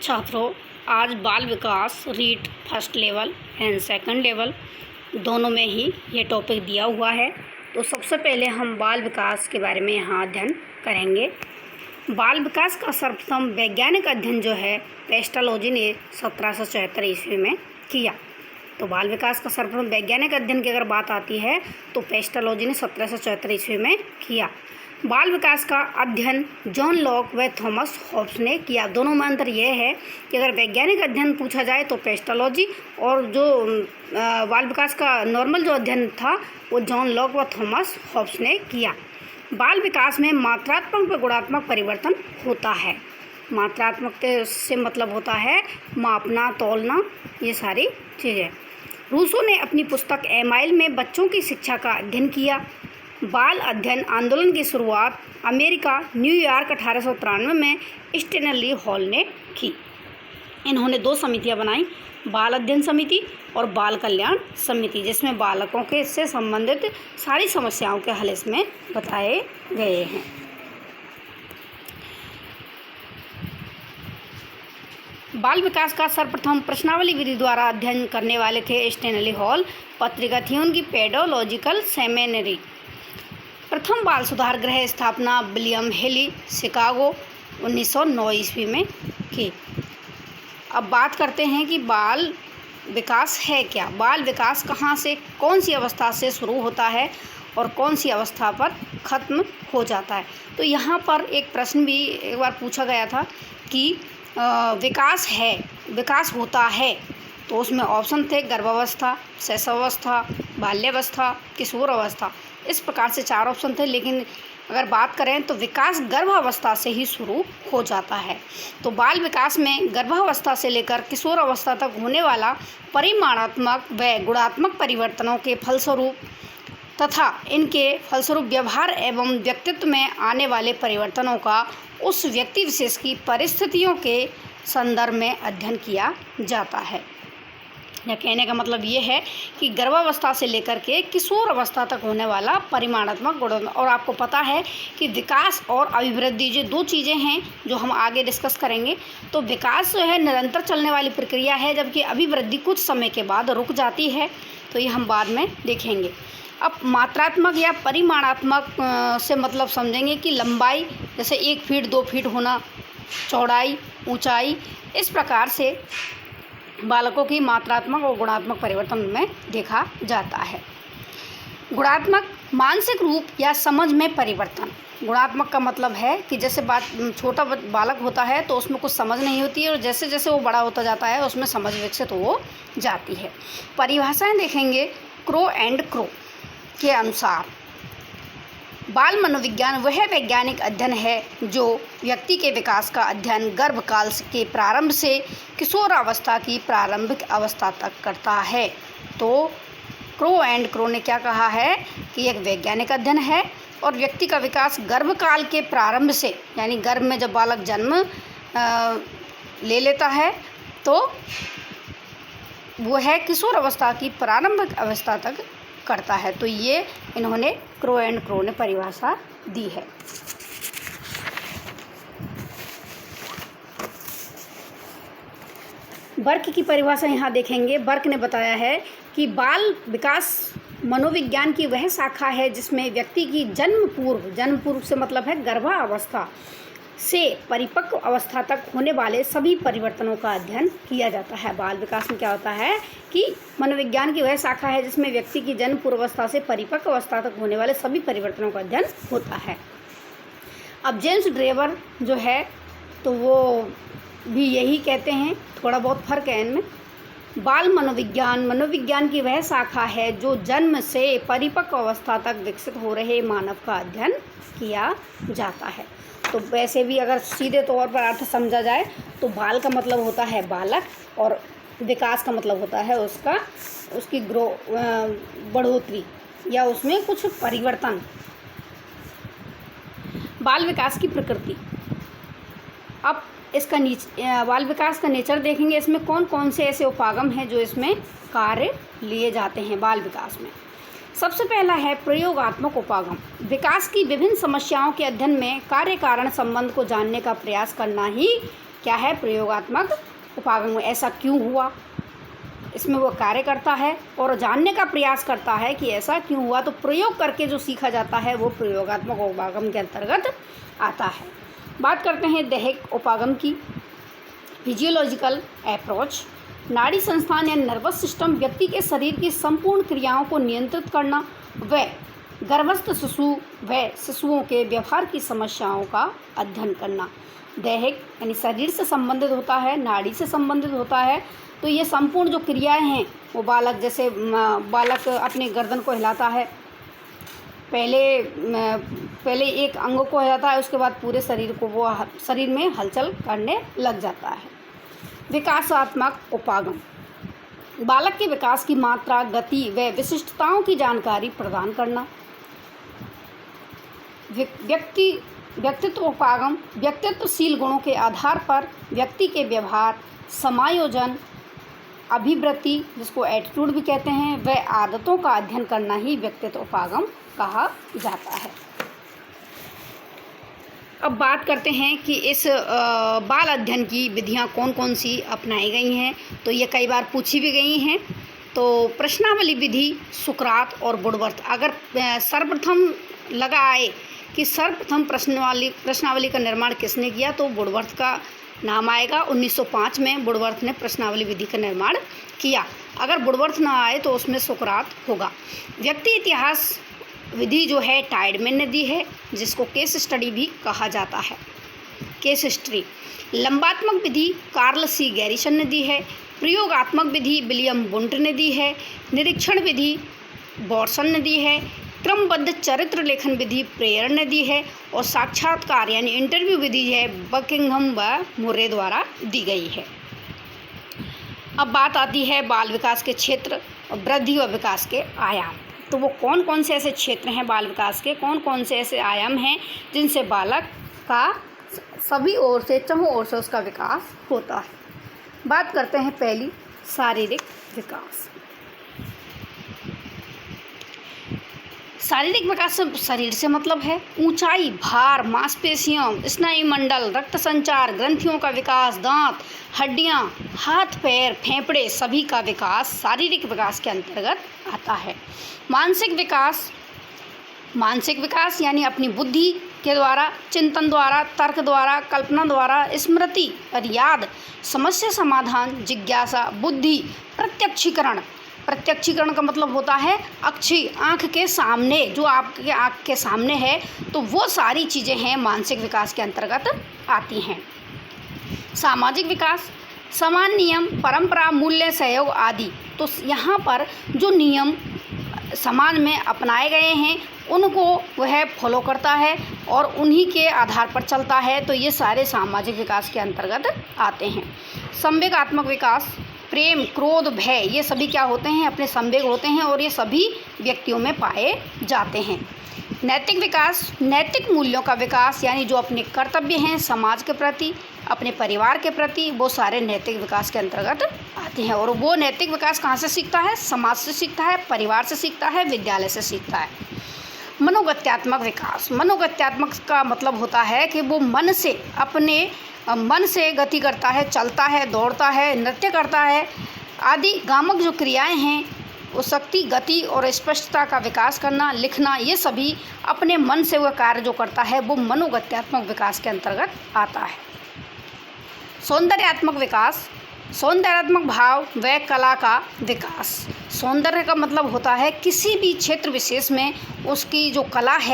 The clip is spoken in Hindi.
छात्रों, आज बाल विकास REET first level and second level दोनों में ही ये टॉपिक दिया हुआ है। तो सबसे पहले हम बाल विकास के बारे में यहाँ अध्ययन करेंगे। बाल विकास का सर्वप्रथम वैज्ञानिक अध्ययन जो है पेस्टालोजी ने 1774 ईस्वी में किया। तो बाल विकास का सर्वप्रथम वैज्ञानिक अध्ययन की अगर बात आती है तो पेस्टालोजी ने 1774 ईस्वी में किया। बाल विकास का अध्ययन जॉन लॉक व थॉमस हॉब्स ने किया। दोनों में अंतर यह है कि अगर वैज्ञानिक अध्ययन पूछा जाए तो पेस्टालोजी, और जो बाल विकास का नॉर्मल जो अध्ययन था वो जॉन लॉक व थॉमस हॉब्स ने किया। बाल विकास में मात्रात्मक व गुणात्मक परिवर्तन होता है। मात्रात्मक से मतलब होता है मापना, तौलना, ये सारी चीज़ें। रूसो ने अपनी पुस्तक एमाइल में बच्चों की शिक्षा का अध्ययन किया। बाल अध्ययन आंदोलन की शुरुआत अमेरिका न्यूयॉर्क 1893 में स्टेनली हॉल ने की। इन्होंने दो समितियां बनाई, बाल अध्ययन समिति और बाल कल्याण समिति, जिसमें बालकों के से संबंधित सारी समस्याओं के हल इसमें बताए गए हैं। बाल विकास का सर्वप्रथम प्रश्नावली विधि द्वारा अध्ययन करने वाले थे स्टेनली हॉल। पत्रिका थी उनकी पेडोलॉजिकल सेमिनरी। प्रथम बाल सुधार गृह स्थापना विलियम हेली शिकागो 1909 ईस्वी में की। अब बात करते हैं कि बाल विकास है क्या। बाल विकास कहाँ से, कौन सी अवस्था से शुरू होता है और कौन सी अवस्था पर ख़त्म हो जाता है। तो यहाँ पर एक प्रश्न भी एक बार पूछा गया था कि विकास है, विकास होता है, तो उसमें ऑप्शन थे गर्भावस्था, शैशवावस्था, बाल्यावस्था, किशोर अवस्था। इस प्रकार से 4 ऑप्शन थे, लेकिन अगर बात करें तो विकास गर्भावस्था से ही शुरू हो जाता है। तो बाल विकास में गर्भावस्था से लेकर किशोर अवस्था तक होने वाला परिमाणात्मक व गुणात्मक परिवर्तनों के फलस्वरूप तथा इनके फलस्वरूप व्यवहार एवं व्यक्तित्व में आने वाले परिवर्तनों का उस व्यक्ति विशेष की परिस्थितियों के संदर्भ में अध्ययन किया जाता है। या कहने का मतलब ये है कि गर्भावस्था से लेकर के किशोर अवस्था तक होने वाला परिमाणात्मक गुण। और आपको पता है कि विकास और अभिवृद्धि जो दो चीज़ें हैं जो हम आगे डिस्कस करेंगे। तो विकास जो है निरंतर चलने वाली प्रक्रिया है, जबकि अभिवृद्धि कुछ समय के बाद रुक जाती है। तो ये हम बाद में देखेंगे। अब मात्रात्मक या परिमाणात्मक से मतलब समझेंगे कि लंबाई, जैसे 1 फीट 2 फीट होना, चौड़ाई, ऊंचाई, इस प्रकार से बालकों की मात्रात्मक और गुणात्मक परिवर्तन में देखा जाता है। गुणात्मक मानसिक रूप या समझ में परिवर्तन। गुणात्मक का मतलब है कि जैसे छोटा बालक होता है तो उसमें कुछ समझ नहीं होती है, और जैसे जैसे वो बड़ा होता जाता है उसमें समझ विकसित हो जाती है। परिभाषाएं देखेंगे। क्रो एंड क्रो के अनुसार बाल मनोविज्ञान वह वैज्ञानिक अध्ययन है जो व्यक्ति के विकास का अध्ययन गर्भकाल के प्रारंभ से किशोरावस्था की प्रारंभिक अवस्था तक करता है। तो क्रो एंड क्रो ने क्या कहा है कि एक वैज्ञानिक अध्ययन है और व्यक्ति का विकास गर्भकाल के प्रारंभ से, यानी गर्भ में जब बालक जन्म ले लेता है तो वो है किशोर अवस्था की प्रारंभिक अवस्था तक करता है। तो ये इन्होंने क्रो एंड क्रो ने परिभाषा दी है। बर्क की परिभाषा यहाँ देखेंगे। बर्क ने बताया है कि बाल विकास मनोविज्ञान की वह शाखा है जिसमें व्यक्ति की जन्म पूर्व से मतलब है गर्भावस्था से परिपक्व अवस्था तक होने वाले सभी परिवर्तनों का अध्ययन किया जाता है। बाल विकास में क्या होता है कि मनोविज्ञान की वह शाखा है जिसमें व्यक्ति की जन्म पूर्वावस्था से परिपक्व अवस्था तक होने वाले सभी परिवर्तनों का अध्ययन होता है। अब जेम्स ड्रेवर जो है तो वो भी यही कहते हैं, थोड़ा बहुत फर्क है इनमें। बाल मनोविज्ञान की वह शाखा है जो जन्म से परिपक्व अवस्था तक विकसित हो रहे मानव का अध्ययन किया जाता है। तो वैसे भी अगर सीधे तौर पर अर्थ समझा जाए तो बाल का मतलब होता है बालक और विकास का मतलब होता है उसकी बढ़ोतरी या उसमें कुछ परिवर्तन। बाल विकास की प्रकृति। अब इसका बाल विकास का नेचर देखेंगे। इसमें कौन कौन से ऐसे उपागम हैं जो इसमें कार्य लिए जाते हैं बाल विकास में। सबसे पहला है प्रयोगात्मक उपागम। विकास की विभिन्न समस्याओं के अध्ययन में कार्य कारण संबंध को जानने का प्रयास करना ही क्या है, प्रयोगात्मक उपागम। ऐसा क्यों हुआ, इसमें वो कार्य करता है और जानने का प्रयास करता है कि ऐसा क्यों हुआ। तो प्रयोग करके जो सीखा जाता है वो प्रयोगात्मक उपागम के अंतर्गत आता है। बात करते हैं दैहिक उपागम की। Physiological approach. नाड़ी संस्थान या नर्वस सिस्टम व्यक्ति के शरीर की संपूर्ण क्रियाओं को नियंत्रित करना व गर्भस्थ शिशु व शिशुओं के व्यवहार की समस्याओं का अध्ययन करना। दैहिक यानी शरीर से संबंधित होता है, नाड़ी से संबंधित होता है। तो ये संपूर्ण जो क्रियाएं हैं वो बालक, जैसे बालक अपने गर्दन को हिलाता है, पहले एक अंग को हिलाता है, उसके बाद पूरे शरीर को वो शरीर में हलचल करने लग जाता है। विकासात्मक उपागम। बालक के विकास की मात्रा, गति व विशिष्टताओं की जानकारी प्रदान करना। व्यक्तित्व उपागम। व्यक्तित्वशील गुणों के आधार पर व्यक्ति के व्यवहार, समायोजन, अभिवृत्ति जिसको एटीट्यूड भी कहते हैं, व आदतों का अध्ययन करना ही व्यक्तित्व उपागम कहा जाता है। अब बात करते हैं कि इस बाल अध्ययन की विधियां कौन कौन सी अपनाई गई हैं। तो ये कई बार पूछी भी गई हैं। तो प्रश्नावली विधि सुकरात और वुडवर्थ। अगर सर्वप्रथम लगा आए कि सर्वप्रथम प्रश्नावली का निर्माण किसने किया, तो वुडवर्थ का नाम आएगा। 1905 में वुडवर्थ ने प्रश्नावली विधि का निर्माण किया। अगर वुडवर्थ ना आए तो उसमें सुकरात होगा। व्यक्ति इतिहास विधि जो है टाइडमैन ने दी है, जिसको केस स्टडी भी कहा जाता है, केस हिस्ट्री। लंबात्मक विधि कार्ल सी गैरिसन ने दी है। प्रयोगात्मक विधि विलियम बुंट ने दी है। निरीक्षण विधि बॉर्सन ने दी है। क्रमबद्ध चरित्र लेखन विधि प्रेयर ने दी है। और साक्षात्कार यानी इंटरव्यू विधि है बकिंघम व मुर्रे द्वारा दी गई है। अब बात आती है बाल विकास के क्षेत्र, वृद्धि और विकास के आयाम। तो वो कौन कौन से ऐसे क्षेत्र हैं बाल विकास के, कौन कौन से ऐसे आयाम हैं जिनसे बालक का सभी ओर से, चहुं ओर से उसका विकास होता है। बात करते हैं पहली, शारीरिक विकास। शारीरिक विकास से शरीर से मतलब है ऊंचाई, भार, मांसपेशियों, स्नायु मंडल, रक्त संचार, ग्रंथियों का विकास, दांत, हड्डियां, हाथ पैर, फेफड़े सभी का विकास शारीरिक विकास के अंतर्गत आता है। मानसिक विकास यानी अपनी बुद्धि के द्वारा, चिंतन द्वारा, तर्क द्वारा, कल्पना द्वारा, स्मृति और याद, समस्या समाधान, जिज्ञासा, बुद्धि, प्रत्यक्षीकरण का मतलब होता है अक्षी, आँख के सामने, जो आपके आँख के सामने है, तो वो सारी चीज़ें हैं मानसिक विकास के अंतर्गत आती हैं। सामाजिक विकास, समान नियम, परंपरा, मूल्य, सहयोग आदि। तो यहाँ पर जो नियम समाज में अपनाए गए हैं उनको वह फॉलो करता है और उन्हीं के आधार पर चलता है। तो ये सारे सामाजिक विकास के अंतर्गत आते हैं। संवेगात्मक विकास, प्रेम, क्रोध, भय, ये सभी क्या होते हैं, अपने संवेग होते हैं और ये सभी व्यक्तियों में पाए जाते हैं। नैतिक विकास, नैतिक मूल्यों का विकास यानी जो अपने कर्तव्य हैं समाज के प्रति, अपने परिवार के प्रति, वो सारे नैतिक विकास के अंतर्गत आते हैं। और वो नैतिक विकास कहाँ से सीखता है, समाज से सीखता है, परिवार से सीखता है, विद्यालय से सीखता है। मनोगत्यात्मक विकास, मनोगत्यात्मक का मतलब होता है कि वो मन से, अपने मन से गति करता है, चलता है, दौड़ता है, नृत्य करता है आदि गामक जो क्रियाएं हैं, वो शक्ति, गति और स्पष्टता का विकास करना, लिखना, ये सभी अपने मन से वह कार्य जो करता है वो मनोगत्यात्मक विकास के अंतर्गत आता है। सौंदर्यात्मक विकास, सौंदर्यात्मक भाव व कला का विकास। सौंदर्य का मतलब होता है किसी भी क्षेत्र विशेष में उसकी जो कला है